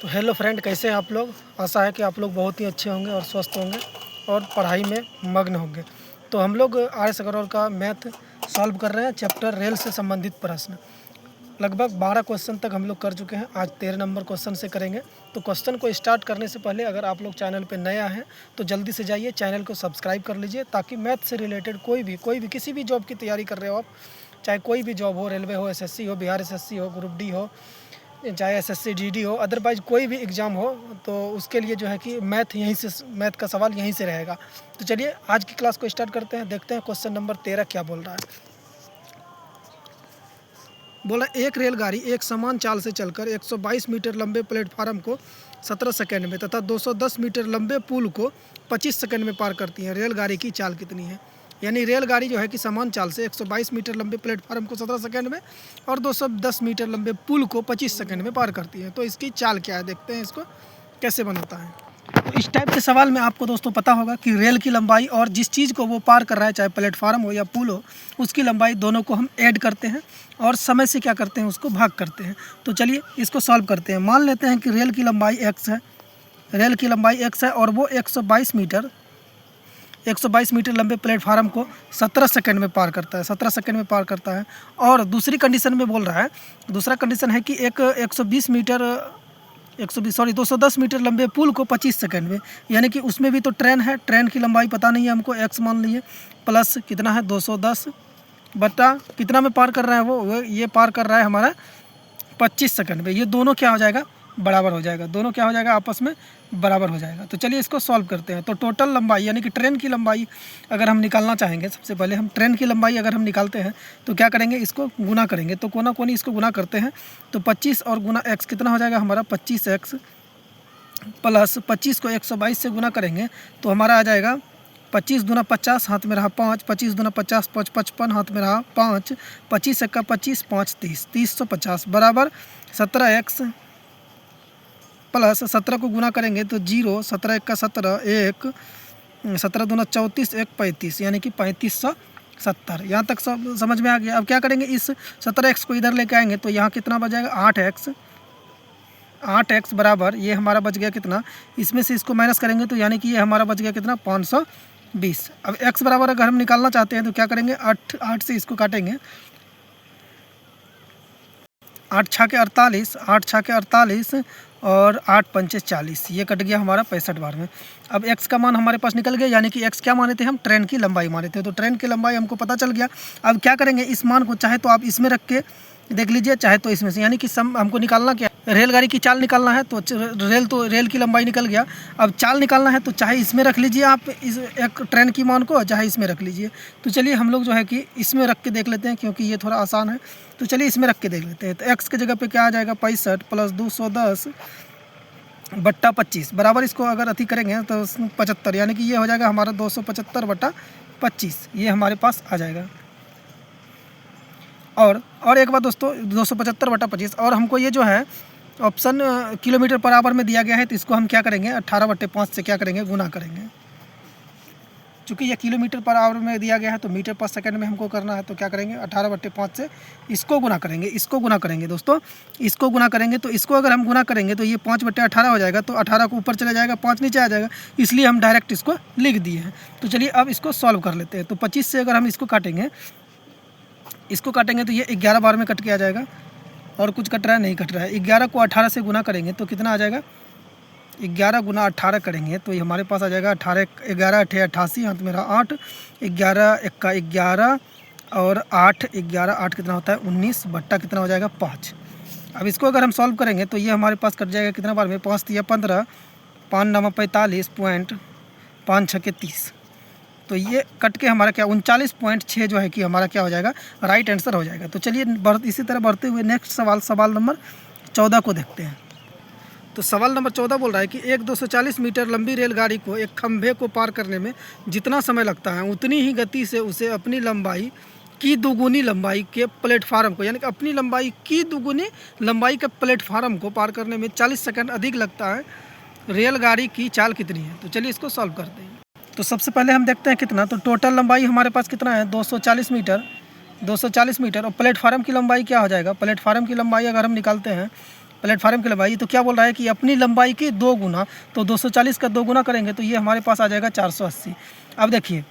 तो hello friend, कैसे हैं आप लोग। आशा है कि आप लोग बहुत ही अच्छे होंगे और स्वस्थ होंगे और पढ़ाई में मग्न होंगे। तो हम लोग RS अग्रवाल का मैथ सॉल्व कर रहे हैं, चैप्टर रेल से संबंधित प्रश्न। लगभग 12 क्वेश्चन तक हम लोग कर चुके हैं, आज 13 नंबर क्वेश्चन से करेंगे। तो क्वेश्चन को स्टार्ट करने से पहले अगर आप लोग चैनल पर नया हैं तो जल्दी से जाइए चैनल को सब्सक्राइब कर लीजिए, ताकि मैथ से रिलेटेड कोई भी किसी भी जॉब की तैयारी कर रहे हो आप, चाहे कोई भी जॉब हो, रेलवे हो, SSC हो, बिहार SSC हो, ग्रुप डी हो, चाहे SSC GD हो, अदरवाइज कोई भी एग्ज़ाम हो, तो उसके लिए जो है कि मैथ का सवाल यहीं से रहेगा। तो चलिए आज की क्लास को स्टार्ट करते हैं, देखते हैं क्वेश्चन नंबर 13 क्या बोल रहा है। बोला एक रेलगाड़ी एक समान चाल से चलकर 122 मीटर लंबे प्लेटफार्म को 17 सेकंड में तथा 210 मीटर लंबे पुल को 25 सेकंड में पार करती है। रेलगाड़ी की चाल कितनी है। यानी रेलगाड़ी जो है कि समान चाल से 122 मीटर लंबे प्लेटफार्म को 17 सेकंड में और 210 मीटर लंबे पुल को 25 सेकंड में पार करती है। तो इसकी चाल क्या है, देखते हैं इसको कैसे बनाता है। तो इस टाइप के सवाल में आपको दोस्तों पता होगा कि रेल की लंबाई और जिस चीज़ को वो पार कर रहा है, चाहे प्लेटफार्म हो या पुल हो, उसकी लंबाई दोनों को हम ऐड करते हैं और समय से क्या करते हैं, उसको भाग करते हैं। तो चलिए इसको सॉल्व करते हैं। मान लेते हैं कि रेल की लंबाई x है, रेल की लंबाई x है और वो 122 मीटर लंबे प्लेटफार्म को 17 सेकंड में पार करता है, 17 सेकंड में पार करता है। और दूसरी कंडीशन में बोल रहा है, दूसरा कंडीशन है कि एक 210 मीटर लंबे पुल को 25 सेकंड में, यानी कि उसमें भी तो ट्रेन है, ट्रेन की लंबाई पता नहीं है हमको, x मान लीजिए, प्लस कितना है 210 बटा कितना में पार कर रहा है वो ये पार कर रहा है हमारा 25 सेकंड में। ये दोनों क्या हो जाएगा, बराबर हो जाएगा, दोनों क्या हो जाएगा, आपस में बराबर हो जाएगा। तो चलिए इसको सॉल्व करते हैं। तो टोटल लंबाई यानी कि ट्रेन की लंबाई अगर हम निकालना चाहेंगे, सबसे पहले हम ट्रेन की लंबाई अगर हम निकालते हैं तो क्या करेंगे, इसको गुना करेंगे। तो कोना कोनी इसको गुना करते हैं, तो 25 और गुना x कितना हो जाएगा हमारा 25x प्लस 25 को 122 से गुना करेंगे तो हमारा आ जाएगा 25 दूना 50, हाथ में रहा 5, 25 दूना 50, 5 55, हाथ में रहा 5, 25 एक्का 25, 5 30, 350 बराबर 17x प्लस 17 को गुना करेंगे तो 0, 17 एक्का 17, 1, 17 दूना 34, 1 35, यानी कि 3570। यहाँ तक सब समझ में आ गया। अब क्या करेंगे, इस 17x को इधर लेके आएंगे तो यहाँ कितना बच जाएगा 8x बराबर ये हमारा बच गया कितना, इसमें से इसको माइनस करेंगे तो यानी कि ये हमारा बच गया कितना 520। अब x बराबर अगर हम निकालना चाहते हैं तो क्या करेंगे, 8 से इसको काटेंगे, 8 छः के 48, 8 छः के 48 और 8 पंचे 40, ये कट गया हमारा 65 बार में। अब x का मान हमारे पास निकल गया, यानी कि x क्या माने थे हम, ट्रेन की लंबाई माने थे। तो ट्रेन की लंबाई हमको पता चल गया। अब क्या करेंगे, इस मान को चाहे तो आप इसमें रख के देख लीजिए, चाहे तो इसमें से, यानी कि हमको निकालना क्या, रेलगाड़ी की चाल निकालना है। तो रेल की लंबाई निकल गया। अब चाल निकालना है तो चाहे इसमें रख लीजिए आप इस एक ट्रेन की मान को, चाहे इसमें रख लीजिए। तो चलिए हम लोग जो है कि इसमें रख के देख लेते हैं, क्योंकि ये थोड़ा आसान है। तो चलिए इसमें रख के देख लेते हैं। तो x की जगह पे क्या आ जाएगा 65 प्लस 210 बट्टा 25 बराबर, इसको अगर अति करेंगे तो 75, यानी कि ये हो जाएगा हमारा 275 बट्टा 25, ये हमारे पास आ जाएगा। और एक बात दोस्तों, 275 बटा 25, और हमको ये जो है ऑप्शन किलोमीटर पर आवर में दिया गया है, तो इसको हम क्या करेंगे 18/5 से क्या करेंगे, गुना करेंगे। चूँकि ये किलोमीटर पर आवर में दिया गया है तो मीटर पर सेकंड में हमको करना है, तो क्या करेंगे 18/5 से इसको गुना करेंगे, इसको गुना करेंगे दोस्तों, इसको गुना करेंगे। तो इसको अगर हम गुना करेंगे तो ये 5/18 हो जाएगा, तो 18 को ऊपर चला जाएगा, 5 नीचे आ जाएगा, इसलिए हम डायरेक्ट इसको लिख दिए हैं। तो चलिए अब इसको सॉल्व कर लेते हैं। तो 25 से अगर हम इसको काटेंगे तो ये 11 बार में कट के आ जाएगा, और कुछ कट रहा है नहीं कट रहा है। 11 को 18 से गुना करेंगे तो कितना आ जाएगा, 11 गुना 18 करेंगे तो ये हमारे पास आ जाएगा 18, 11 8 88, हाथ में रहा 8, 11 एक्का 11 और 8, 11 8 कितना होता है 19 बट्टा कितना हो जाएगा 5। अब इसको अगर हम सॉल्व करेंगे तो ये हमारे पास कट जाएगा कितना बार में, 5 3 15, 5 9 45 पॉइंट 5 6 के 30। तो ये कट के हमारा क्या 39.6 जो है कि हमारा क्या हो जाएगा, राइट आंसर हो जाएगा। तो चलिए इसी तरह बढ़ते हुए नेक्स्ट सवाल नंबर 14 को देखते हैं। तो सवाल नंबर 14 बोल रहा है कि एक 240 मीटर लंबी रेलगाड़ी को एक खंभे को पार करने में जितना समय लगता है, उतनी ही गति से उसे अपनी लंबाई की दुगुनी लंबाई के प्लेटफार्म को, यानी कि अपनी लंबाई की दुगुनी लंबाई के प्लेटफार्म को पार करने में 40 सेकंड अधिक लगता है। रेलगाड़ी की चाल कितनी है। तो चलिए इसको सॉल्व करते हैं। तो सबसे पहले हम देखते हैं कितना, तो टोटल लंबाई हमारे पास कितना है 240 मीटर, और प्लेटफार्म की लंबाई क्या हो जाएगा, प्लेटफार्म की लंबाई अगर हम निकालते हैं प्लेटफार्म की लंबाई, तो क्या बोल रहा है कि अपनी लंबाई की 2 गुना, तो 240 का 2 गुना करेंगे तो ये हमारे पास आ जाएगा 480। अब देखिए,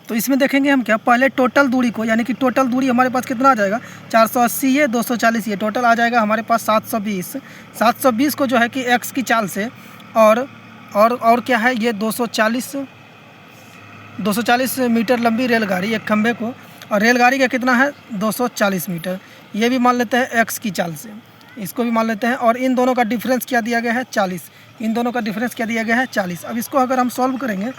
तो इसमें देखेंगे हम क्या, पहले टोटल दूरी को, यानी कि टोटल दूरी हमारे पास कितना आ जाएगा, 480 ये 240 ये, टोटल आ जाएगा हमारे पास 720। 720 को जो है कि एक्स की चाल से और क्या है, ये 240 मीटर लंबी रेलगाड़ी एक खंभे को, और रेलगाड़ी का कितना है 240 मीटर, ये भी मान लेते हैं एक्स की चाल से, इसको भी मान लेते हैं। और इन दोनों का डिफरेंस क्या दिया गया है 40, इन दोनों का डिफरेंस क्या दिया गया है 40। अब इसको अगर हम सॉल्व करेंगे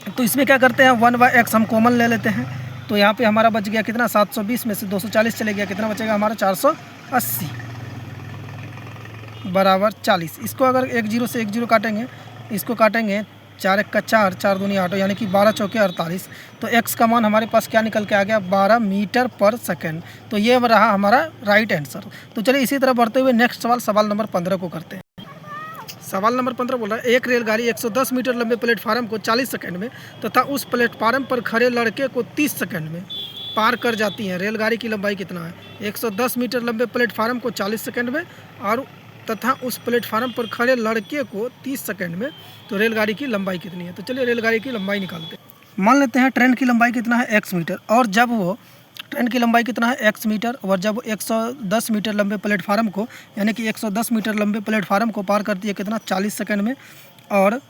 तो इसमें क्या करते हैं, 1/x हम कॉमन ले लेते हैं, तो यहाँ पे हमारा बच गया कितना, 720 में से 240 चले गया, कितना बचेगा हमारा 480 बराबर 40। इसको अगर 1 0 से 1 0 काटेंगे, इसको काटेंगे 4 1 का 4, 4 दूनी 8, यानी कि 12 चौके 48, तो x का मान हमारे पास क्या निकल के आ गया, 12 मीटर पर सेकेंड। तो ये रहा हमारा राइट आंसर। तो चलिए इसी तरह बढ़ते हुए नेक्स्ट सवाल नंबर 15 को करते हैं। सवाल नंबर 15 बोल रहा है, एक रेलगाड़ी 110 मीटर लंबे प्लेटफार्म को 40 सेकंड में तथा उस प्लेटफार्म पर खड़े लड़के को 30 सेकंड में पार कर जाती है। रेलगाड़ी की लंबाई कितना है, 110 मीटर लंबे प्लेटफार्म को 40 सेकंड में और तथा उस प्लेटफार्म पर खड़े लड़के को 30 सेकंड में, तो रेलगाड़ी की लंबाई कितनी है। तो चलिए रेलगाड़ी की लंबाई निकालते हैं। मान लेते हैं ट्रेन की लंबाई कितना है x मीटर, और जब वो ट्रेन की लंबाई कितना है x मीटर, और जब 110 मीटर लंबे प्लेटफार्म को, यानी कि 110 मीटर लंबे प्लेटफार्म को पार करती है कितना, 40 सेकंड में, और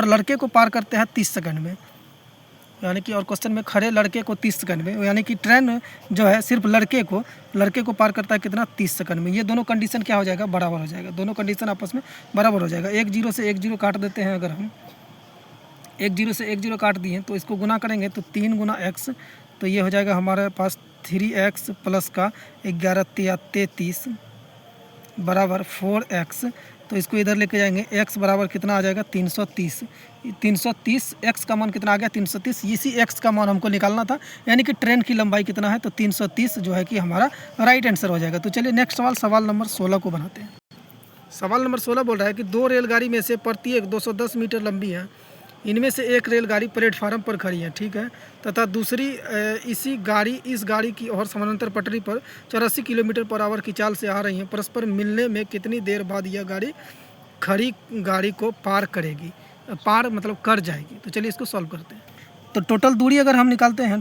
लड़के को पार करते हैं 30 सेकंड में, यानी कि और क्वेश्चन में खड़े लड़के को 30 सेकंड में, यानी कि ट्रेन जो है सिर्फ लड़के को पार करता है कितना, 30 सेकंड में। ये दोनों कंडीशन क्या हो जाएगा, बराबर हो जाएगा, दोनों कंडीशन आपस में बराबर हो जाएगा। 1 0 से 1 0 काट देते हैं, अगर हम 1 0 से 1 0 काट दिए तो इसको गुना करेंगे तो 3 गुना x, तो ये हो जाएगा हमारे पास 3x प्लस का 11 33 बराबर 4x। तो इसको इधर लेके जाएंगे, x बराबर कितना आ जाएगा 330। 330 x का मान कितना आ गया 330, इसी x का मान हमको निकालना था, यानी कि ट्रेन की लंबाई कितना है, तो 330 जो है कि हमारा राइट आंसर हो जाएगा। तो चलिए नेक्स्ट सवाल नंबर 16 को बनाते हैं। सवाल नंबर 16 बोल रहा है कि 2 रेलगाड़ी में से प्रत्येक 210 मीटर लंबी है, इनमें से एक रेलगाड़ी प्लेटफार्म पर खड़ी है, ठीक है, तथा दूसरी इस गाड़ी की और समानांतर पटरी पर 84 किलोमीटर पर आवर की चाल से आ रही है। परस्पर मिलने में कितनी देर बाद यह गाड़ी खड़ी गाड़ी को पार करेगी, पार मतलब कर जाएगी। तो चलिए इसको सॉल्व करते हैं। तो टोटल दूरी अगर हम निकालते हैं,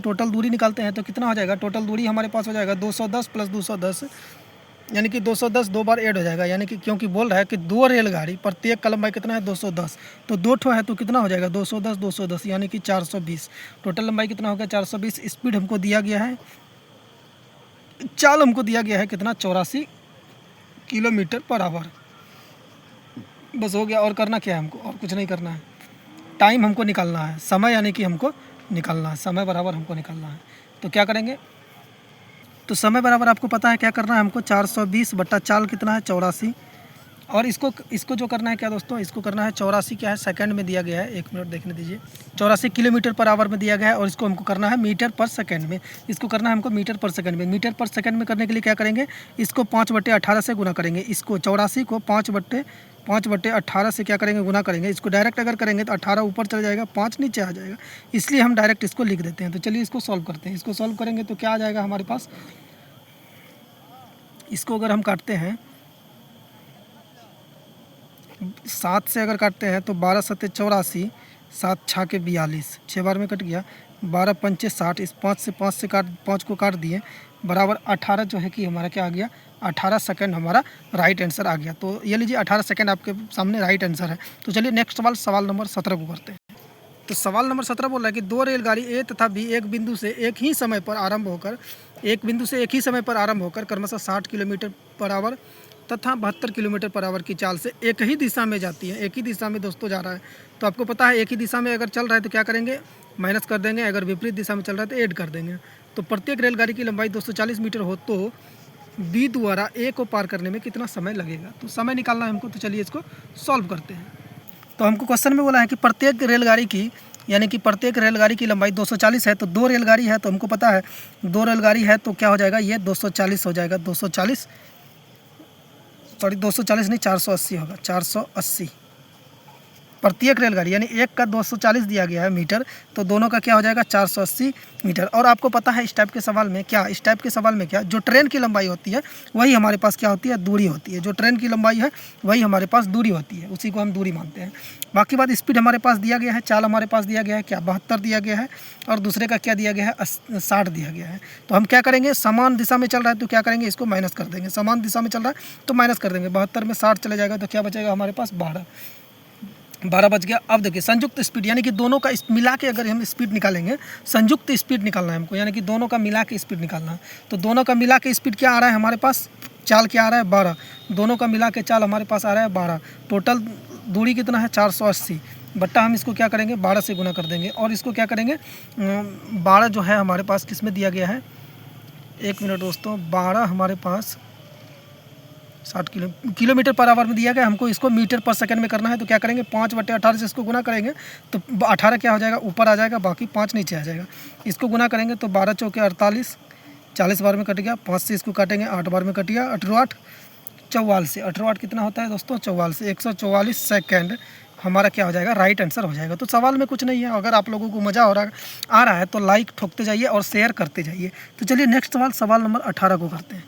तो कितना हो जाएगा, टोटल दूरी हमारे पास हो जाएगा 210 प्लस 210, यानी कि 210 दो बार ऐड हो जाएगा, यानी कि क्योंकि बोल रहा है कि 2 रेलगाड़ी प्रत्येक का लंबाई कितना है 210, तो 2 ठो है तो कितना हो जाएगा 210 यानी कि 420। टोटल लंबाई कितना हो गया 420। स्पीड हमको दिया गया है, चाल हमको दिया गया है कितना 84 किलोमीटर पर आवर। बस हो गया, और करना क्या है हमको, और कुछ नहीं करना है। टाइम हमको निकालना है, समय यानी कि हमको निकालना है, समय बराबर हमको निकालना है। तो क्या करेंगे, तो समय बराबर आपको पता है क्या करना है हमको, 420 बट्टा चाल कितना है 84, और इसको जो करना है क्या दोस्तों, इसको करना है 84 क्या है सेकंड में दिया गया है, 1 मिनट देखने दीजिए, 84 किलोमीटर पर आवर में दिया गया है, और इसको हमको करना है मीटर पर सेकंड में, इसको करना है हमको मीटर पर सेकंड में। मीटर पर सेकंड में करने के लिए क्या करेंगे, इसको 5/18 से गुना करेंगे, इसको 84 को 5/18 से क्या करेंगे, गुना करेंगे। इसको डायरेक्ट अगर करेंगे तो 18 ऊपर चल जाएगा, 5 नीचे आ जाएगा, इसलिए हम डायरेक्ट इसको लिख देते हैं। तो चलिए इसको सॉल्व करते हैं। इसको सॉल्व करेंगे तो क्या आ जाएगा हमारे पास, इसको अगर हम काटते हैं 7 से अगर काटते हैं तो 12 7 84, 7 6 के 42, 6 बार में कट गया, 12 5 60, इस 5 से 5 को काट दिए, बराबर 18 जो है कि हमारा क्या आ गया, 18 सेकंड हमारा राइट आंसर आ गया। तो ये लीजिए 18 सेकंड आपके सामने राइट आंसर है। तो चलिए नेक्स्ट सवाल नंबर 17 को करते हैं। तो सवाल नंबर 17 बोल रहा है कि 2 रेलगाड़ी ए तथा बी एक बिंदु से एक ही समय पर आरंभ होकर क्रमशः 60 किलोमीटर पर आवर तथा 72 किलोमीटर पर आवर की चाल से एक ही दिशा में जाती है। एक ही दिशा में दोस्तों जा रहा है, तो आपको पता है एक ही दिशा में अगर चल रहा है तो क्या करेंगे, माइनस कर देंगे, अगर विपरीत दिशा में चल रहा है तो ऐड कर देंगे। तो प्रत्येक रेलगाड़ी की लंबाई 240 मीटर हो तो बी द्वारा ए को पार करने में कितना समय लगेगा। तो समय निकालना है हमको, तो चलिए इसको सॉल्व करते हैं। तो हमको क्वेश्चन में बोला है कि प्रत्येक रेलगाड़ी की, यानी कि प्रत्येक रेलगाड़ी की लंबाई 240 है, तो 2 रेलगाड़ी है तो हमको पता है 2 रेलगाड़ी है तो क्या हो जाएगा, ये 240 हो जाएगा, 240 नहीं 480 होगा, 480 प्रत्येक रेलगाड़ी, यानी एक का 240 दिया गया है मीटर, तो दोनों का क्या हो जाएगा 480 मीटर। और आपको पता है इस टाइप के सवाल में क्या, जो ट्रेन की लंबाई होती है वही हमारे पास क्या होती है, दूरी होती है। जो ट्रेन की लंबाई है वही हमारे पास दूरी होती है, उसी को हम दूरी मानते हैं। बाकी बात, स्पीड हमारे पास दिया गया है, चाल हमारे पास दिया गया है क्या, 72 दिया गया है, और दूसरे का क्या दिया गया है, 60 दिया गया है। तो हम क्या करेंगे, समान दिशा में चल रहा है तो क्या करेंगे, इसको माइनस कर देंगे। समान दिशा में चल रहा है तो माइनस कर देंगे, 72 में 60 चले जाएगा तो क्या बचेगा हमारे पास 12 बच गया। अब देखिए संयुक्त स्पीड, यानी कि दोनों का मिला के अगर हम स्पीड निकालेंगे, संयुक्त स्पीड निकालना है हमको, यानी कि दोनों का मिला के स्पीड निकालना है। तो दोनों का मिला के स्पीड क्या आ रहा है हमारे पास, चाल क्या आ रहा है 12, दोनों का मिला के चाल हमारे पास आ रहा है 12। टोटल दूरी कितना है 480, बट्टा हम इसको क्या करेंगे 12 से गुना कर देंगे, और इसको क्या करेंगे 12 जो है हमारे पास किस में दिया गया है, 1 मिनट दोस्तों, 12 हमारे पास 60 किलोमीटर पर आवर में दिया गया, हमको इसको मीटर पर सेकंड में करना है। तो क्या करेंगे 5/18 से इसको गुना करेंगे तो 18 क्या हो जाएगा, ऊपर आ जाएगा, बाकी 5 नीचे आ जाएगा। इसको गुना करेंगे तो 12 चौके 48, 40 बार में कट गया, 5 से इसको काटेंगे 8 बार में कट गया, 18 44, 18 कितना होता है दोस्तों 44, 144 सेकेंड हमारा क्या हो जाएगा, राइट आंसर हो जाएगा। तो सवाल में कुछ नहीं है। अगर आप लोगों को मज़ा आ रहा है तो लाइक ठोकते जाइए और शेयर करते जाइए। तो चलिए नेक्स्ट सवाल नंबर 18 को करते हैं।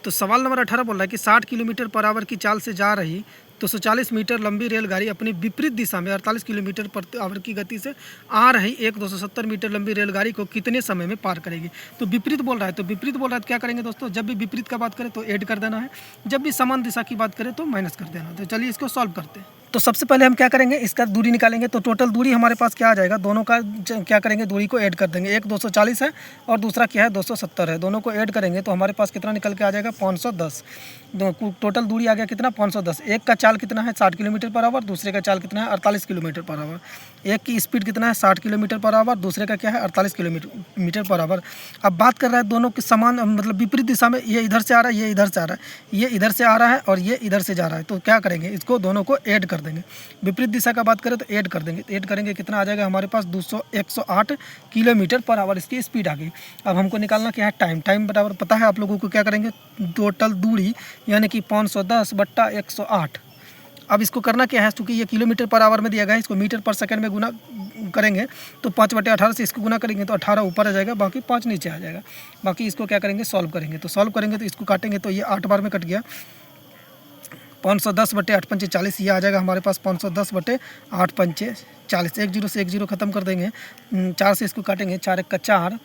तो सवाल नंबर 18 बोल रहा है कि 60 किलोमीटर पर आवर की चाल से जा रही 240 मीटर लंबी रेलगाड़ी अपनी विपरीत दिशा में 48 किलोमीटर पर आवर की गति से आ रही एक 270 मीटर लंबी रेलगाड़ी को कितने समय में पार करेगी। तो विपरीत बोल रहा है, तो विपरीत बोल रहा है तो क्या करेंगे दोस्तों, जब भी विपरीत का बात करें तो ऐड कर देना है, जब भी समान दिशा की बात करें तो माइनस कर देना। तो चलिए इसको सॉल्व करते हैं। तो सबसे पहले हम क्या करेंगे, इसका दूरी निकालेंगे। तो टोटल दूरी हमारे पास क्या आ जाएगा, दोनों का क्या करेंगे, दूरी को ऐड कर देंगे। एक 240 है और दूसरा क्या है 270 है, दोनों को ऐड करेंगे तो हमारे पास कितना निकल के आ जाएगा 510। टोटल दूरी आ गया कितना 510। एक का चाल कितना है 60 किलोमीटर पर आवर, दूसरे का चाल कितना है 48 किलोमीटर पर आवर। एक की स्पीड कितना है 60 किलोमीटर पर आवर, दूसरे का क्या है 48 किलोमीटर पर आवर। अब बात कर रहा है दोनों के समान, मतलब विपरीत दिशा में, ये इधर से आ रहा है, ये इधर से आ रहा है, ये इधर से आ रहा है और ये इधर से जा रहा है। तो क्या करेंगे, इसको दोनों को ऐड कर देंगे। विपरीत दिशा का बात करें तो ऐड कर देंगे, ऐड करेंगे कितना आ जाएगा हमारे पास 108 किलोमीटर पर आवर इसकी स्पीड आ गई। अब हमको निकालना क्या है, टाइम बराबर पता है आप लोगों को, क्या करेंगे टोटल दूरी यानी कि 510/108। अब इसको करना क्या है, क्योंकि ये किलोमीटर पर आवर में दिया गया है, इसको मीटर पर सेकंड में गुना करेंगे तो 5/18 से इसको गुना करेंगे तो 18 ऊपर आ जाएगा, बाकी 5 नीचे आ जाएगा। बाकी इसको क्या करेंगे सॉल्व करेंगे, तो सॉल्व करेंगे तो इसको काटेंगे तो ये 8 बार में कट गया, 510/8 पंचे 40, ये आ जाएगा हमारे पास 510/8 पंचे 40। 1 0 से 1 0 खत्म कर देंगे, 4 से इसको काटेंगे, 4 1 का 4।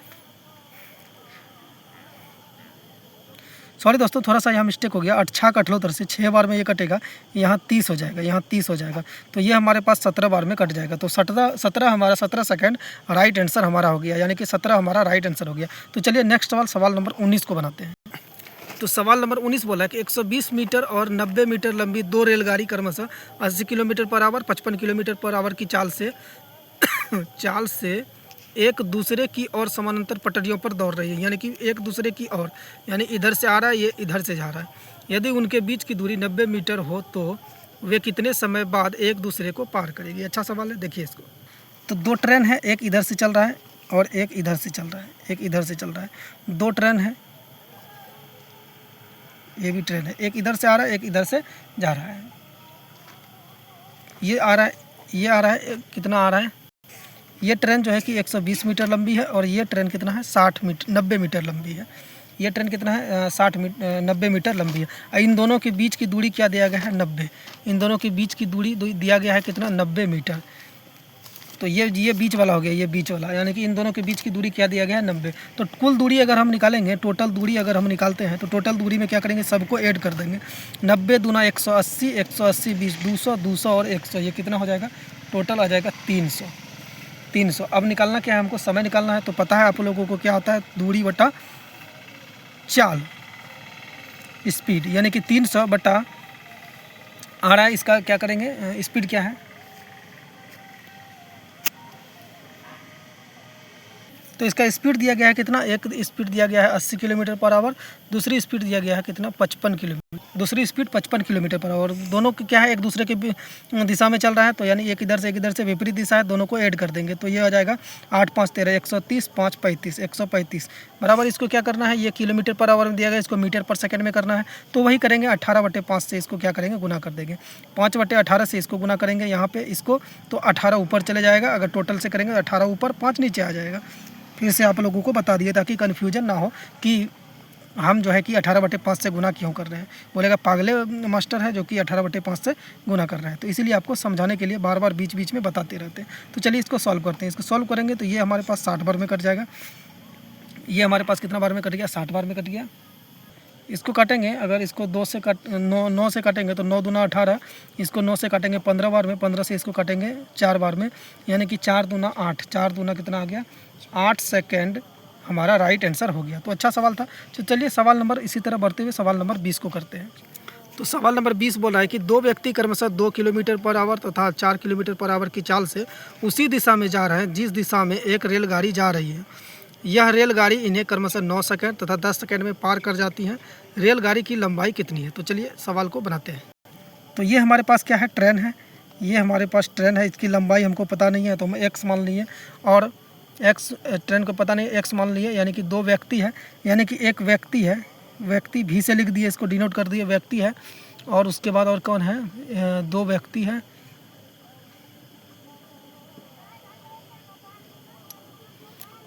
सॉरी दोस्तों, थोड़ा सा यहाँ मिस्टेक हो गया, 8 का 78 से 6 बार में ये कटेगा, यहाँ 30 हो जाएगा, यहाँ 30 हो जाएगा, तो ये हमारे पास 17 बार में कट जाएगा। तो 17 हमारा 17 सेकंड राइट आंसर हमारा हो गया, यानी कि 17 हमारा राइट आंसर हो गया। तो चलिए नेक्स्ट सवाल नंबर 19 को बनाते हैं। तो सवाल नंबर 19 बोला है कि 120 मीटर और 90 मीटर लंबी दो रेलगाड़ी क्रमशः 80 kilometre per hour 55 kilometre per hour की चाल से एक दूसरे की ओर समानांतर पटरियों पर दौड़ रही है, यानी कि एक दूसरे की ओर, यानी इधर से आ रहा है, ये इधर से जा रहा है। यदि उनके बीच की दूरी 90 मीटर हो तो वे कितने समय बाद एक दूसरे को पार करेगी। अच्छा सवाल है, देखिए इसको। तो दो ट्रेन है, एक इधर से चल रहा है और एक इधर से चल रहा है, एक इधर से चल रहा है। दो ट्रेन है, ये भी ट्रेन है, एक इधर से आ रहा है, एक इधर से जा रहा है। ये आ रहा है, ये आ रहा है, कितना आ रहा है, ये ट्रेन जो है कि 120 मीटर लंबी है और ये ट्रेन कितना है 90 मीटर लंबी है। ये ट्रेन कितना है 90 मीटर लंबी है। इन दोनों के बीच की दूरी क्या दिया गया है 90। इन दोनों के बीच की दूरी दिया गया है कितना 90 मीटर। तो ये बीच वाला हो गया, ये बीच वाला, यानी कि इन दोनों के बीच की दूरी क्या दिया गया है 90। तो कुल दूरी अगर हम निकालेंगे, टोटल दूरी अगर हम निकालते हैं तो टोटल दूरी में क्या करेंगे, सबको ऐड कर देंगे। 90 दूना 180, 180 20 200, 200 और 100, ये कितना हो जाएगा, टोटल आ जाएगा 300। अब निकालना क्या है, हमको समय निकालना है। तो पता है आप लोगों को क्या होता है, दूरी बटा चाल स्पीड, यानी कि 300 बटा आ रहा है, इसका क्या करेंगे, स्पीड क्या है तो इसका स्पीड दिया गया है कितना, एक स्पीड दिया गया है 80 किलोमीटर पर आवर, दूसरी स्पीड दिया गया है कितना 55 किलोमीटर, दूसरी स्पीड 55 किलोमीटर पर आवर। दोनों क्या है एक दूसरे के दिशा में चल रहा है, तो यानी एक इधर से विपरीत दिशा है, दोनों को ऐड कर देंगे तो ये आ जाएगा 8 5 13 130 5 35 135 बराबर। इसको क्या करना है, ये किलोमीटर पर आवर में दिया गया, इसको मीटर पर सेकंड में करना है, तो वही करेंगे 18/5 से इसको क्या करेंगे गुना कर देंगे, 5/18 से इसको गुना करेंगे यहाँ पे इसको, तो 18 ऊपर चले जाएगा, अगर टोटल से करेंगे 18 ऊपर 5 नीचे आ जाएगा। फिर से आप लोगों को बता दिए ताकि कन्फ्यूजन ना हो कि हम जो है कि 18/5 से गुना क्यों कर रहे हैं, बोलेगा पागले मास्टर है जो कि 18/5 से गुना कर रहे हैं, तो इसीलिए आपको समझाने के लिए बार बार बीच बीच में बताते रहते हैं। तो चलिए इसको सॉल्व करते हैं। इसको सॉल्व करेंगे तो ये हमारे पास 60 बार में कट जाएगा, ये हमारे पास कितना बार में कट गया 60 बार में कट गया। इसको काटेंगे, अगर इसको 9 से काटेंगे तो 9 दूना 18, इसको 9 से काटेंगे 15 बार में, 15 से इसको काटेंगे 4 बार में, यानी कि 4 दूना 8, 4 दूना कितना आ गया 8 सेकेंड हमारा राइट आंसर हो गया। तो अच्छा सवाल था। तो चलिए सवाल नंबर इसी तरह बढ़ते हुए सवाल नंबर 20 को करते हैं। तो सवाल नंबर 20 बोल रहा है कि दो व्यक्ति क्रमशः 2 किलोमीटर पर आवर तथा 4 किलोमीटर पर आवर की चाल से उसी दिशा में जा रहे हैं जिस दिशा में एक रेलगाड़ी जा रही है। यह रेलगाड़ी इन्हें क्रमशः 9 सेकंड तथा 10 सेकंड में पार कर जाती है। रेलगाड़ी की लंबाई कितनी है? तो चलिए सवाल को बनाते हैं। तो ये हमारे पास क्या है, ट्रेन है, ये हमारे पास ट्रेन है, इसकी लंबाई हमको पता नहीं है तो हम एक्स मान लिए, और एक्स ट्रेन को पता नहीं एक्स मान लिए, यानी कि दो व्यक्ति है, यानी कि एक व्यक्ति है, व्यक्ति भी से लिख दिए, इसको डिनोट कर दिए व्यक्ति है, और उसके बाद और कौन है, दो व्यक्ति है,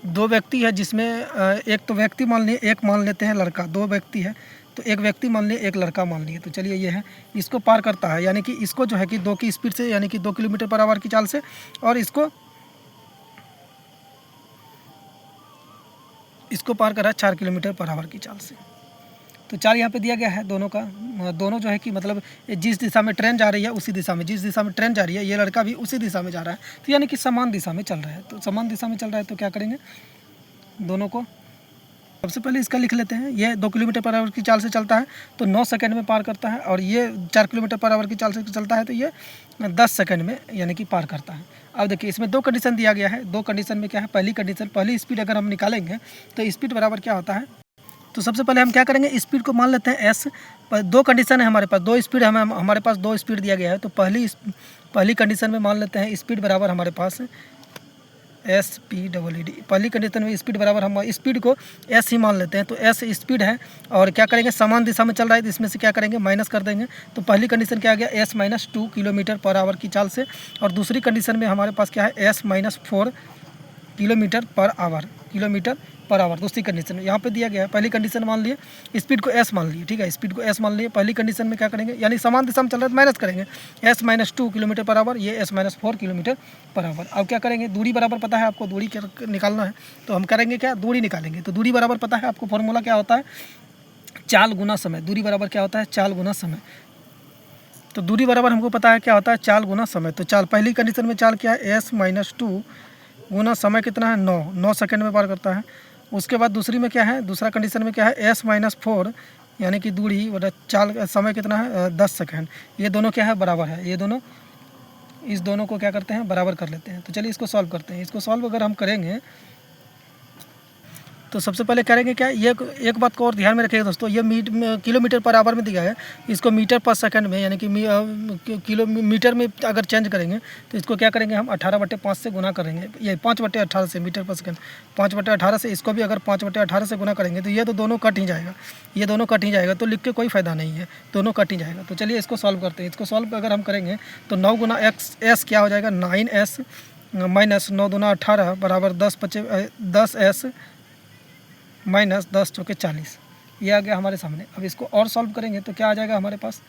दो व्यक्ति है जिसमें एक तो व्यक्ति मान लिए, एक मान लेते हैं लड़का, दो व्यक्ति है तो एक व्यक्ति मान लिए एक लड़का मान लिए। तो चलिए ये है, इसको पार करता है, यानी कि इसको जो है कि 2 की स्पीड से, यानी कि 2 किलोमीटर पर आवर की चाल से, और इसको पार कर रहा है 4 किलोमीटर पर आवर की चाल से। तो 4 यहाँ पे दिया गया है दोनों का, दोनों जो है कि मतलब जिस दिशा में ट्रेन जा रही है उसी दिशा में, जिस दिशा में ट्रेन जा रही है ये लड़का भी उसी दिशा में जा रहा है, तो यानी कि समान दिशा में चल रहा है। तो समान दिशा में चल रहा है तो क्या करेंगे, दोनों को सबसे पहले इसका लिख लेते हैं। ये 2 किलोमीटर पर आवर की चाल से चलता है तो 9 सेकंड में पार करता है, और ये 4 किलोमीटर पर आवर की चाल से चलता है तो ये 10 सेकंड में यानी कि पार करता है। अब देखिए इसमें 2 कंडीशन दिया गया है, 2 कंडीशन में क्या है, पहली कंडीशन, पहली स्पीड अगर हम निकालेंगे तो स्पीड बराबर क्या होता है, तो सबसे पहले हम क्या करेंगे, स्पीड को मान लेते हैं एस। 2 कंडीशन है हमारे पास, 2 स्पीड हमारे पास 2 स्पीड दिया गया है, तो पहली कंडीशन में मान लेते हैं स्पीड बराबर हमारे पास SPEED। पहली कंडीशन में स्पीड बराबर हम स्पीड को एस ही मान लेते हैं, तो एस स्पीड है, और क्या करेंगे समान दिशा में चल रहा है तो इसमें से क्या करेंगे माइनस कर देंगे। तो पहली कंडीशन क्या आ गया, S - 2 किलोमीटर पर आवर की चाल से, और दूसरी कंडीशन में हमारे पास क्या है S - 4 किलोमीटर पर आवर, दूसरी कंडीशन में यहाँ पे दिया गया है। पहली कंडीशन मान लिए, स्पीड को S मान लिए, ठीक है, स्पीड को S मान लिए। पहली कंडीशन में क्या करेंगे, यानी समान दिशा में चल रहा है तो माइनस करेंगे, S - 2 किलोमीटर पर आवर, ये S - 4 किलोमीटर पर आवर। अब क्या करेंगे, दूरी बराबर पता है आपको, दूरी क्या निकालना है तो हम करेंगे क्या, दूरी निकालेंगे। तो दूरी बराबर पता है आपको, फॉर्मूला क्या होता है, चाल गुना समय। दूरी बराबर क्या होता है, चाल गुना समय। तो दूरी बराबर हमको पता है क्या होता है, चाल गुना समय। तो चाल, पहली कंडीशन में चाल क्या है, S - 2 गुना समय कितना है 9 सेकंड में पार करता है। उसके बाद दूसरी में क्या है, दूसरा कंडीशन में क्या है, S - 4 यानी कि दूरी बटा चाल समय कितना है 10 सेकंड। ये दोनों क्या है, बराबर है, ये दोनों, इस दोनों को क्या करते हैं, बराबर कर लेते हैं। तो चलिए इसको सॉल्व करते हैं। इसको सॉल्व अगर हम करेंगे तो सबसे पहले करेंगे क्या, ये एक बात को और ध्यान में रखिएगा दोस्तों, ये किलोमीटर पर आवर में दिया है, इसको मीटर पर सेकंड में यानी कि किलोमीटर में अगर चेंज करेंगे तो इसको क्या करेंगे हम 18/5 से गुना करेंगे, ये 5/18 से, मीटर पर सेकंड 5/18 से, इसको भी अगर 5/18 से गुना करेंगे तो ये तो दोनों कट ही जाएगा, ये दोनों कट ही जाएगा, तो लिख के कोई फ़ायदा नहीं है, दोनों कट ही जाएगा। तो चलिए इसको सॉल्व करते हैं। इसको सॉल्व अगर हम करेंगे तो 9 गुना S क्या हो जाएगा, 9S - 9 दूना 18 बराबर 10S माइनस 10 चौके 40, ये आ गया हमारे सामने। अब इसको और सॉल्व करेंगे तो क्या आ जाएगा हमारे पास,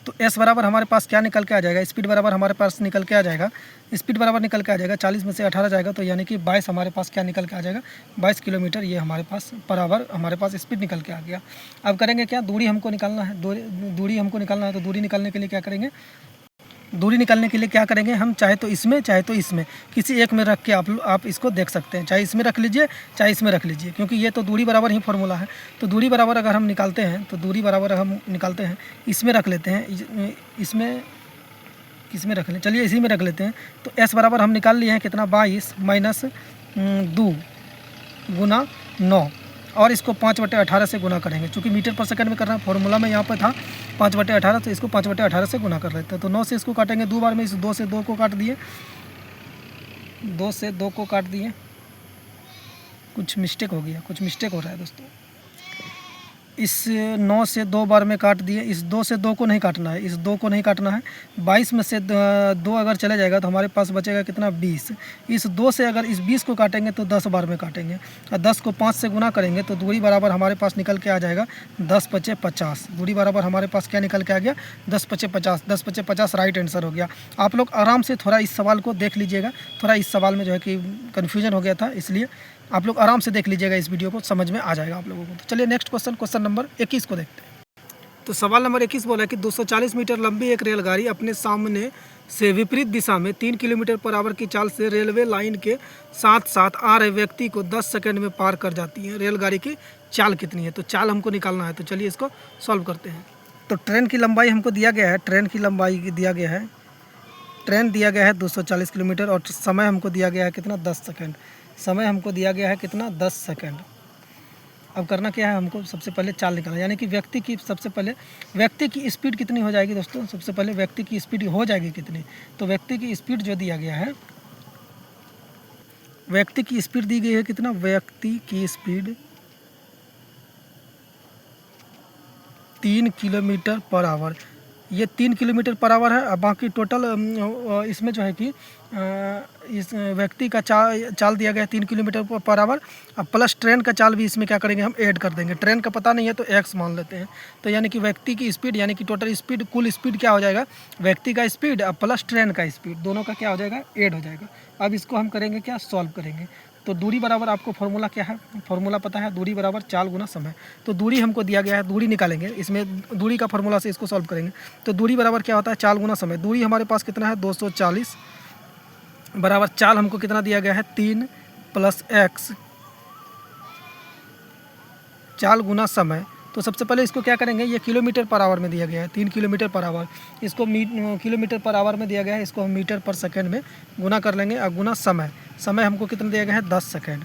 तो S बराबर हमारे पास क्या निकल के आ जाएगा, स्पीड बराबर हमारे पास निकल के आ जाएगा, स्पीड बराबर निकल के आ जाएगा 40 में से 18 जाएगा तो यानी कि 22 हमारे पास क्या निकल के आ जाएगा, 22 किलोमीटर ये हमारे पास पर आवर हमारे पास स्पीड निकल के आ गया। अब करेंगे क्या, दूरी हमको निकालना है, दूरी हमको निकालना है। तो दूरी निकालने के लिए क्या करेंगे, दूरी निकालने के लिए क्या करेंगे हम, चाहे तो इसमें किसी एक में रख के आप इसको देख सकते हैं, चाहे इसमें रख लीजिए चाहे इसमें रख लीजिए, क्योंकि ये तो दूरी बराबर ही फार्मूला है। तो दूरी बराबर अगर हम निकालते हैं तो दूरी बराबर हम निकालते हैं, इसमें रख लेते हैं, इसमें किस में रख लें, चलिए इसी में रख लेते हैं। तो s बराबर हम निकाल लिए हैं कितना 22 माइनस 2 गुना 9 और इसको 5/18 से गुना करेंगे। चूँकि मीटर पर सेकंड में करना फॉर्मूला में यहाँ पर था 5/18, तो इसको 5/18 से गुना कर लेते हैं। तो 9 से इसको काटेंगे 2 बार में, इस 2 से 2 को काट दिए, 2 से 2 को काट दिए। कुछ मिस्टेक हो गया, कुछ मिस्टेक हो रहा है दोस्तों। इस 9 से 2 बार में काट दिए, इस 2 से 2 को नहीं काटना है, इस 2 को नहीं काटना है। 22 में से 2 अगर चले जाएगा तो हमारे पास बचेगा कितना 20। इस 2 से अगर इस 20 को काटेंगे तो 10 बार में काटेंगे और 10 को 5 से गुना करेंगे तो दूरी बराबर हमारे पास निकल के आ जाएगा 10 पचे 50। दूरी बराबर हमारे पास क्या निकल के आ गया 10 पचे 50। 10 पचे 50 राइट आंसर हो गया। आप लोग आराम से थोड़ा इस सवाल को देख लीजिएगा, थोड़ा इस सवाल में जो है कि कन्फ्यूजन हो गया था, इसलिए आप लोग आराम से देख लीजिएगा, इस वीडियो को समझ में आ जाएगा आप लोगों को। तो चलिए नेक्स्ट क्वेश्चन नंबर 21 को देखते हैं। तो सवाल नंबर 21 बोला है कि 240 मीटर लंबी एक रेलगाड़ी अपने सामने से विपरीत दिशा में 3 किलोमीटर पर आवर की चाल से रेलवे लाइन के साथ साथ आ रहे व्यक्ति को 10 सेकंड में पार कर जाती है। रेलगाड़ी की चाल कितनी है? तो चाल हमको निकालना है, तो चलिए इसको सॉल्व करते हैं। तो ट्रेन की लंबाई हमको दिया गया है, ट्रेन की लंबाई दिया गया है, ट्रेन दिया गया है 240 किलोमीटर और समय हमको दिया गया है कितना 10 सेकंड। समय हमको दिया गया है कितना 10 सेकंड। अब करना क्या है, हमको सबसे पहले चाल निकालना, यानी कि व्यक्ति की सबसे पहले व्यक्ति की स्पीड कितनी हो जाएगी दोस्तों। सबसे पहले व्यक्ति की स्पीड हो जाएगी कितनी, तो व्यक्ति की स्पीड जो दिया गया है, व्यक्ति की स्पीड दी गई है कितना, व्यक्ति की स्पीड 3 किलोमीटर पर आवर। ये 3 किलोमीटर पर आवर है। अब बाकी टोटल इसमें जो है कि इस व्यक्ति का चाल दिया गया है 3 किलोमीटर पर आवर। अब प्लस ट्रेन का चाल भी इसमें क्या करेंगे, हम ऐड कर देंगे। ट्रेन का पता नहीं है तो x मान लेते हैं। तो यानी कि व्यक्ति की स्पीड यानी कि टोटल स्पीड, कुल स्पीड क्या हो जाएगा, व्यक्ति का स्पीड अब प्लस ट्रेन का स्पीड, दोनों का क्या हो जाएगा, ऐड हो जाएगा। अब इसको हम करेंगे क्या, सॉल्व करेंगे। तो दूरी बराबर आपको फॉर्मूला क्या है, फॉर्मूला पता है, दूरी बराबर चाल गुना समय। तो दूरी हमको दिया गया है, दूरी निकालेंगे, इसमें दूरी का फॉर्मूला से इसको सॉल्व करेंगे। तो दूरी बराबर क्या होता है, चाल गुना समय। दूरी हमारे पास कितना है 240 बराबर चाल हमको कितना दिया गया है 3 + x, चाल गुना समय। तो सबसे पहले इसको क्या करेंगे, ये किलोमीटर पर आवर में दिया गया है 3 किलोमीटर पर आवर, इसको किलोमीटर पर आवर में दिया गया है, इसको हम मीटर पर सेकंड में गुना कर लेंगे और गुना समय। समय हमको कितना दिया गया है 10 सेकंड।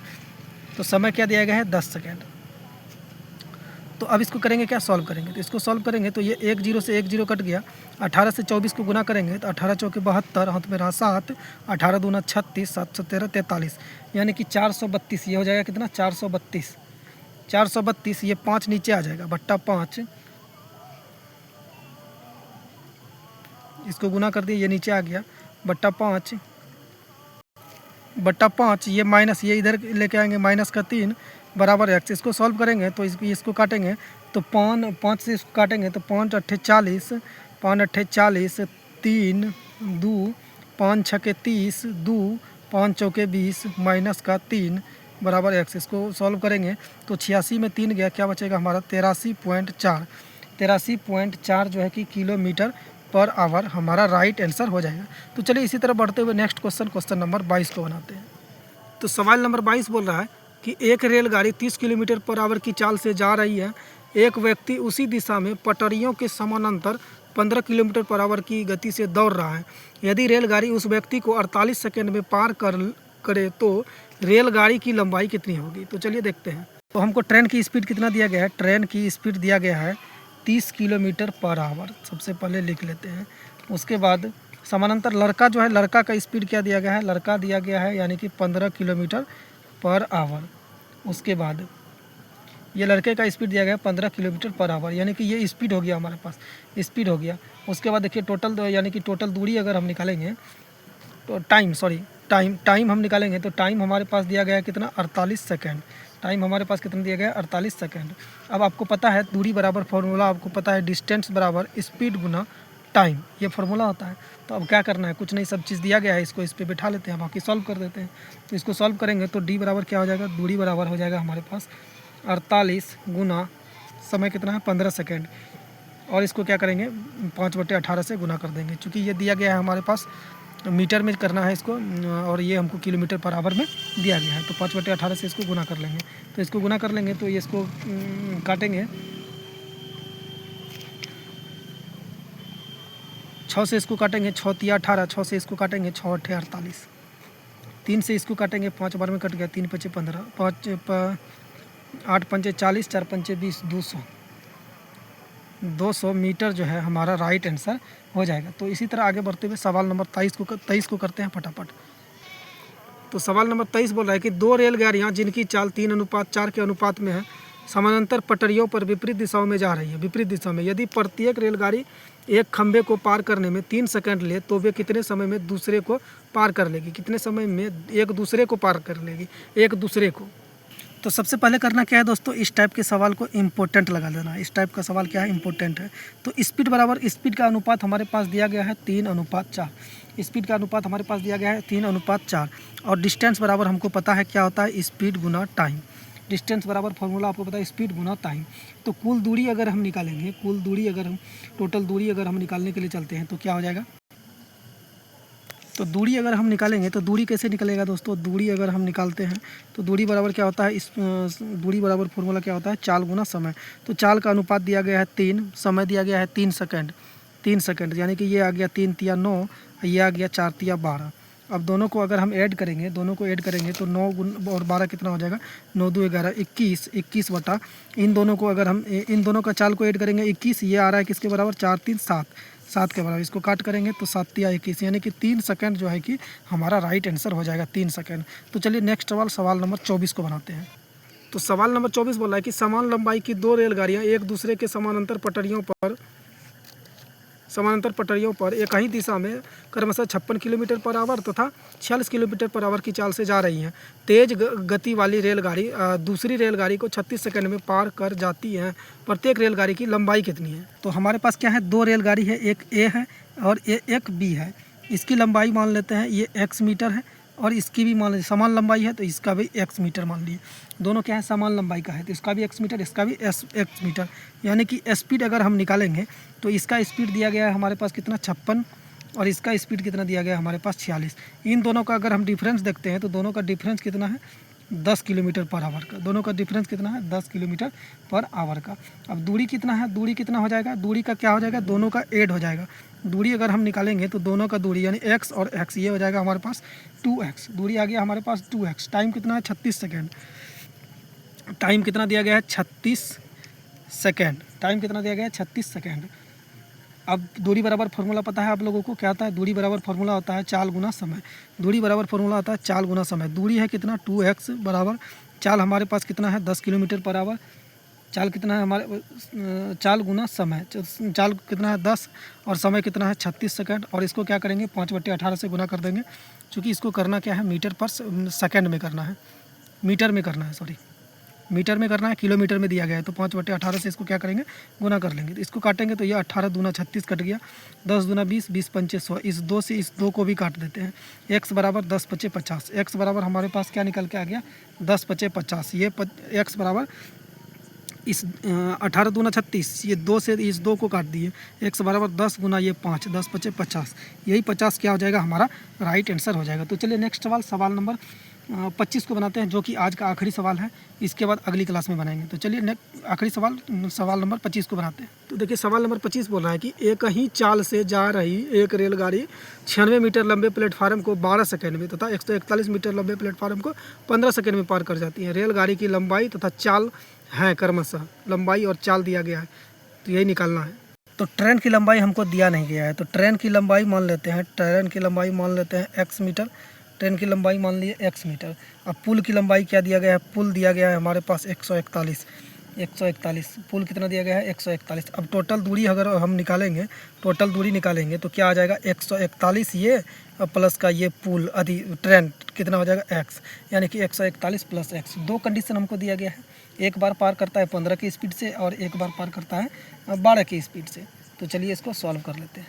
तो समय क्या दिया गया है 10 सेकंड। तो अब इसको करेंगे क्या, सॉल्व करेंगे। तो इसको सॉल्व करेंगे तो ये 1 0 से 1 0 कट गया। 18 से 24 को गुना करेंगे तो 18 चौके 72, हाथ में रहा 7, 18 दूना 36, 7 13 43, यानी कि 432। ये हो जाएगा कितना 432। 432 ये 5 नीचे आ जाएगा, बट्टा 5, इसको गुना कर दिए, ये नीचे आ गया, बट्टा 5 बट्टा 5, ये माइनस, ये इधर लेके आएंगे माइनस का 3 बराबर x। इसको सॉल्व करेंगे तो इसको काटेंगे तो 5 से इसको काटेंगे तो 5 8 40, 5 8 40, 3 2 5 6 30, 2 5 चौके 20 माइनस का 3 बराबर x। इसको सॉल्व करेंगे तो 86 में 3 गया, क्या बचेगा हमारा 83.4। 83.4 जो है कि किलोमीटर पर आवर हमारा राइट आंसर हो जाएगा। तो चलिए इसी तरह बढ़ते हुए नेक्स्ट क्वेश्चन नंबर 22 को बनाते हैं। तो सवाल नंबर 22 बोल रहा है कि एक रेलगाड़ी 30 किलोमीटर पर आवर की चाल से जा रही है। एक व्यक्ति उसी दिशा में पटरियों के समानांतर 15 किलोमीटर पर आवर की गति से दौड़ रहा है। यदि रेलगाड़ी उस व्यक्ति को 48 सेकंड में पार करे तो रेलगाड़ी की लंबाई कितनी होगी। तो चलिए देखते हैं। तो हमको ट्रेन की स्पीड कितना दिया गया है, ट्रेन की स्पीड दिया गया है 30 किलोमीटर पर आवर। सबसे पहले लिख लेते हैं। उसके बाद समानांतर लड़का जो है, लड़का का स्पीड क्या दिया गया है, लड़का दिया गया है यानी कि 15 किलोमीटर पर आवर। उसके बाद ये लड़के का स्पीड दिया गया है 15 किलोमीटर पर आवर, यानी कि ये स्पीड हो गया हमारे पास, स्पीड हो गया। उसके बाद देखिए टोटल, यानी कि टोटल दूरी अगर हम निकालेंगे तो टाइम हम निकालेंगे तो टाइम हमारे पास दिया गया है कितना 48 सेकेंड। टाइम हमारे पास कितना दिया गया है 48 सेकेंड। अब आपको पता है दूरी बराबर फॉर्मूला आपको पता है, डिस्टेंस बराबर स्पीड गुना टाइम, ये फार्मूला होता है। तो अब क्या करना है, कुछ नहीं, सब चीज़ दिया गया है, इसको इस पर बैठा लेते हैं, बाकी सॉल्व कर देते हैं। तो इसको सॉल्व करेंगे तो डी बराबर क्या हो जाएगा, दूरी बराबर हो जाएगा हमारे पास 48 गुना समय कितना है 15 सेकेंड, और इसको क्या करेंगे 5/18 से गुना कर देंगे। चूँकि ये दिया गया है हमारे पास मीटर में करना है इसको, और ये हमको किलोमीटर पर आवर में दिया गया है। तो 5/18 से इसको गुना कर लेंगे। तो इसको गुना कर लेंगे तो ये इसको काटेंगे 6 से इसको काटेंगे 6 तिया 18, 6 से इसको काटेंगे 6 अट्ठे 48, 3 से इसको काटेंगे 5 बार में कट गया, 3 पचे 15, 8 पंचे 40, 4 पंचे 20, 200 मीटर जो है हमारा राइट आंसर हो जाएगा। तो इसी तरह आगे बढ़ते हुए सवाल नंबर 23 को करते हैं फटाफट। तो सवाल नंबर 23 बोल रहा है कि 2 रेलगाड़ियाँ जिनकी चाल 3:4 के अनुपात में है समानांतर पटरियों पर विपरीत दिशाओं में जा रही है। विपरीत दिशा में यदि प्रत्येक रेलगाड़ी एक खंभे को पार करने में 3 सेकंड ले तो वे कितने समय में दूसरे को पार कर लेगी? कितने समय में एक दूसरे को पार कर लेगी? एक दूसरे को। तो सबसे पहले करना क्या है दोस्तों, इस टाइप के सवाल को इम्पोर्टेंट लगा देना। इस टाइप का सवाल क्या है? इम्पोर्टेंट है। तो स्पीड बराबर स्पीड का अनुपात हमारे पास दिया गया है 3:4। स्पीड का अनुपात हमारे पास दिया गया है 3:4 और डिस्टेंस बराबर हमको पता है क्या होता है, स्पीड गुना टाइम। डिस्टेंस बराबर फॉर्मूला आपको पता है स्पीड गुना टाइम। तो कुल दूरी अगर हम निकालेंगे, टोटल दूरी अगर हम निकालने के लिए चलते हैं तो क्या हो जाएगा? तो दूरी अगर हम निकालेंगे तो दूरी कैसे निकलेगा दोस्तों? दूरी अगर हम निकालते हैं तो दूरी बराबर क्या होता है, इस दूरी बराबर फॉर्मूला क्या होता है, चाल गुना समय। तो चाल का अनुपात दिया गया है 3, समय दिया गया है 3 सेकंड, 3 सेकंड यानी कि ये आ गया 3 तिया 9, ये आ गया 4 तिया 12। अब दोनों को अगर हम ऐड करेंगे, तो 9 और 12 कितना हो जाएगा, 9 2 11, 21 बटा इन दोनों को अगर हम इन दोनों का चाल को ऐड करेंगे 21, ये आ रहा है किसके बराबर, 4 3 7 के बराबर। इसको काट करेंगे तो 7 तिया 21 यानी कि 3 सेकंड जो है कि हमारा राइट आंसर हो जाएगा, 3 सेकंड। तो चलिए नेक्स्ट सवाल नंबर 24 को बनाते हैं। तो सवाल नंबर 24 बोला है कि समान लंबाई की 2 रेलगाड़ियाँ एक दूसरे के समानांतर पटरियों पर एक ही दिशा में क्रमशः 56 किलोमीटर पर आवर तथा 46 किलोमीटर पर आवर की चाल से जा रही हैं। तेज गति वाली रेलगाड़ी दूसरी रेलगाड़ी को 36 सेकंड में पार कर जाती है। प्रत्येक रेलगाड़ी की लंबाई कितनी है? तो हमारे पास क्या है, 2 रेलगाड़ी है, एक ए है और एक बी है। इसकी लंबाई मान लेते हैं ये x मीटर है और इसकी भी मान लीजिए समान लंबाई है तो इसका भी x मीटर मान लीजिए। दोनों क्या है, समान लंबाई का है तो इसका भी x मीटर, इसका भी x मीटर। यानी कि स्पीड अगर हम निकालेंगे तो इसका स्पीड दिया गया है हमारे पास कितना, 56 और इसका स्पीड कितना दिया गया है हमारे पास 46। इन दोनों का अगर हम डिफरेंस देखते हैं तो दोनों का डिफरेंस कितना है, 10 किलोमीटर पर आवर का। दोनों का डिफरेंस कितना है, 10 किलोमीटर पर आवर का। अब दूरी कितना है, दूरी कितना हो जाएगा, दूरी का क्या हो जाएगा, दोनों का ऐड हो जाएगा। दूरी अगर हम निकालेंगे तो दोनों का दूरी यानी x और x ये हो जाएगा हमारे पास 2x। दूरी आ गया हमारे पास 2x। टाइम कितना है, 36 सेकेंड। टाइम कितना दिया गया है, 36 सेकेंड। टाइम कितना दिया गया है, 36 सेकेंड। अब दूरी बराबर फार्मूला पता है आप लोगों को, क्या होता है, दूरी बराबर फार्मूला होता है चाल गुना समय। दूरी बराबर फार्मूला होता है चाल गुना समय। दूरी है कितना, 2x बराबर चाल हमारे पास कितना है, 10 किलोमीटर पर आवर। चाल कितना है हमारे, चाल गुना समय। चाल कितना है 10 और समय कितना है 36 सेकंड। और इसको क्या करेंगे, 5/18 से गुना कर देंगे, क्योंकि इसको करना क्या है, मीटर पर सेकंड में करना है, मीटर में करना है, सॉरी मीटर में करना है, किलोमीटर में दिया गया है। तो 5/18 से इसको क्या करेंगे, गुना कर लेंगे। तो इसको काटेंगे तो ये 18 दूना 36 कट गया, 10 दूना 20, 20 पंचे 100। इस 2 से इस 2 को भी काट देते हैं। x बराबर 10 पचे 50। x बराबर हमारे पास क्या निकल के आ गया, 10 पचे 50। ये x बराबर इस 18 दूना 36, ये 2 से इस 2 को काट दिए। x बराबर 10 गुना ये 5, 10 पचे 50। यही 50 क्या हो जाएगा, हमारा राइट आंसर हो जाएगा। तो चलिए नेक्स्ट सवाल नंबर 25 को बनाते हैं, जो कि आज का आखिरी सवाल है। इसके बाद अगली क्लास में बनाएंगे। तो चलिए आखिरी सवाल नंबर 25 को बनाते हैं। तो देखिए सवाल नंबर 25 बोल रहा है कि एक ही चाल से जा रही एक रेलगाड़ी 96 मीटर लंबे प्लेटफार्म को 12 सेकंड में तथा 141 मीटर लंबे प्लेटफार्म को 15 सेकंड में पार कर जाती है। रेलगाड़ी की लंबाई तथा चाल है क्रमशः, लंबाई और चाल दिया गया है, तो यही निकालना है। तो ट्रेन की लंबाई हमको दिया नहीं गया है, तो ट्रेन की लंबाई मान लेते हैं, x मीटर। ट्रेन की लंबाई मान लिए x मीटर। अब पुल की लंबाई क्या दिया गया है, पुल दिया गया है हमारे पास 141। पुल कितना दिया गया है, 141। अब टोटल दूरी अगर हम निकालेंगे, तो क्या आ जाएगा, 141 ये प्लस का ये पुल ट्रेन कितना हो जाएगा, x, यानी कि 141 प्लस x। 2 कंडीशन हमको दिया गया है, एक बार पार करता है 15 की स्पीड से और एक बार पार करता है 12 की स्पीड से। तो चलिए इसको सॉल्व कर लेते हैं।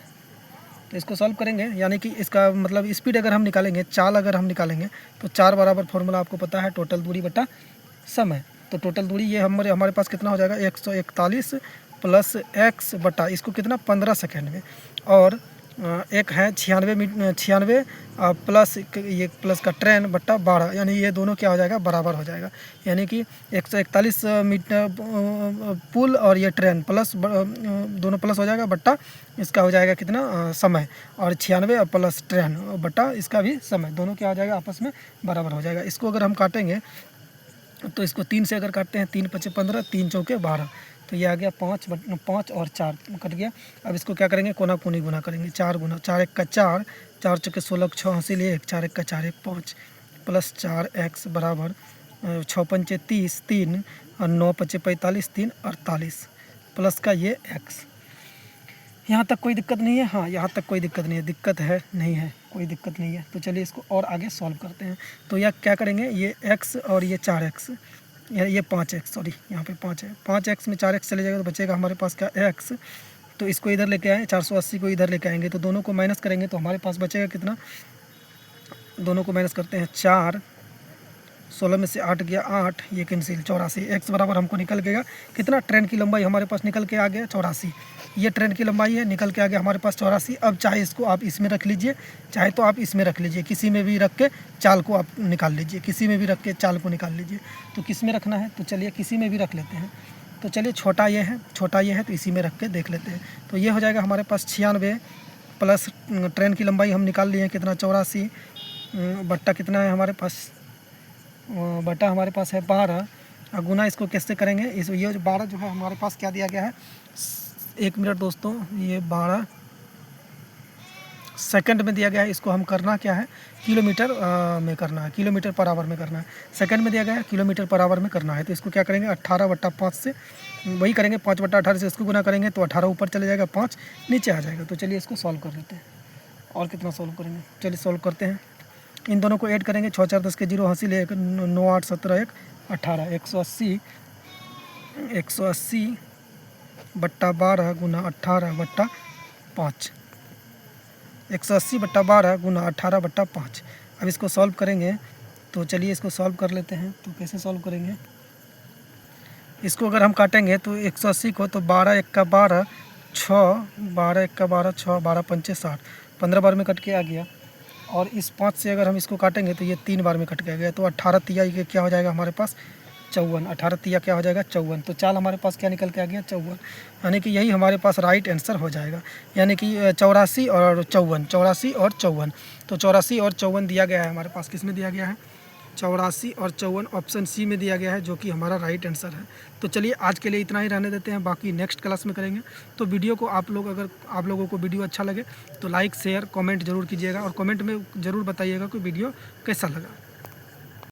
तो इसको सॉल्व करेंगे, यानी कि इसका मतलब स्पीड अगर हम निकालेंगे, चाल अगर हम निकालेंगे, तो 4 बराबर फॉर्मूला आपको पता है टोटल दूरी बटा समय। तो टोटल दूरी ये हमारे पास कितना हो जाएगा, 141 प्लस x बटा इसको कितना 15 सेकेंड में, और एक है 96 प्लस ये प्लस का ट्रेन बट्टा 12, यानी ये दोनों क्या हो जाएगा, बराबर हो जाएगा। यानी कि 141 मीटर पुल और ये ट्रेन प्लस दोनों प्लस हो जाएगा, बट्टा इसका हो जाएगा कितना समय, और 96 प्लस ट्रेन बट्टा इसका भी समय, दोनों क्या हो जाएगा, आपस में बराबर हो जाएगा। इसको अगर हम काटेंगे तो इसको 3 से अगर काटते हैं, 3 पचे 15, 3 चौके 12, तो ये आ गया 5 और 4 कट गया। अब इसको क्या करेंगे, कोना कोनी गुना करेंगे, 4 गुना 4 एक का 4, 4 चौके 16, 6 हासिल 1, 4 एक का 4, 1 5 प्लस 4x बराबर 6 पंचे 30, 3 और 9 पचे 45, 3 48 प्लस का ये x। यहाँ तक कोई दिक्कत नहीं है? हाँ, यहाँ तक कोई दिक्कत नहीं है। दिक्कत है? नहीं है, कोई दिक्कत नहीं है। तो चलिए इसको और आगे सॉल्व करते हैं। तो यह क्या करेंगे, ये x और ये 4x, ये 5x, सॉरी यहाँ पे 5 है, 5x में 4x चले जाएगा तो बचेगा हमारे पास क्या, x। तो इसको इधर लेके आए, 480 को इधर लेके आएंगे, तो दोनों को माइनस करेंगे तो हमारे पास बचेगा कितना, दोनों को माइनस करते हैं 4, 16 में से 8 गया 8, ये कैंसिल 84, x बराबर हमको निकल गया कितना, ट्रेन की लंबाई हमारे पास निकल के आ गया 84। ये ट्रेन की लंबाई है, निकल के आ गया हमारे पास 84। अब चाहे इसको आप इसमें रख लीजिए, चाहे तो आप इसमें रख लीजिए, किसी में भी रख के चाल को आप निकाल लीजिए, किसी में भी रख के चाल को निकाल लीजिए। तो किस में रखना है, तो चलिए किसी में भी रख लेते हैं। तो चलिए छोटा ये है तो इसी में रख के देख लेते हैं। तो ये हो जाएगा हमारे पास 96 प्लस ट्रेन की लंबाई हम निकाल लिए हैं कितना, 84 बट्टा कितना है हमारे पास, बटा हमारे पास है 12, गुना इसको कैसे करेंगे, इस ये 12 जो है हमारे पास क्या दिया गया है, 1 मिनट दोस्तों, ये 12 सेकंड में दिया गया है। इसको हम करना क्या है, किलोमीटर में करना है, किलोमीटर पर आवर में करना है। सेकंड में दिया गया है, किलोमीटर पर आवर में करना है। तो इसको क्या करेंगे, 18/5 से वही करेंगे, 5/18 से इसको गुना करेंगे तो 18 ऊपर चले जाएगा, 5 नीचे आ जाएगा। तो चलिए इसको सॉल्व कर लेते हैं। और कितना सॉल्व करेंगे, चलिए सॉल्व करते हैं। इन दोनों को ऐड करेंगे, 6 4 10 के 0 हासिल 1, 9 8 17 1 18, 180 बट्टा 12 गुना 18/5, 180 बट्टा 12 गुना 18/5। अब इसको सॉल्व करेंगे, तो चलिए इसको सॉल्व कर लेते हैं। तो कैसे सॉल्व करेंगे, इसको अगर हम काटेंगे तो 180 को, तो 12 1 का 12, 6 12 1 का 12, 6 12 पंचे 60, 15 बार में कट के आ गया। और इस 5 से अगर हम इसको काटेंगे तो ये 3 बार में कट के आ गया। तो 18 तिया ये क्या हो जाएगा हमारे पास, 54, 18 तिया क्या हो जाएगा, 54। तो चाल हमारे पास क्या निकल के आ गया, 54, यानी कि यही हमारे पास राइट आंसर हो जाएगा। यानी कि 84 और 54, 84 और 54। तो 84 और 54 दिया गया है हमारे पास, किस में दिया गया है, 84 और 54 ऑप्शन सी में दिया गया है, जो कि हमारा राइट आंसर है। तो चलिए आज के लिए इतना ही रहने देते हैं, बाकी नेक्स्ट क्लास में करेंगे। तो वीडियो को अगर आप लोगों को वीडियो अच्छा लगे तो लाइक शेयर कमेंट जरूर कीजिएगा, और कमेंट में ज़रूर बताइएगा कि वीडियो कैसा लगा।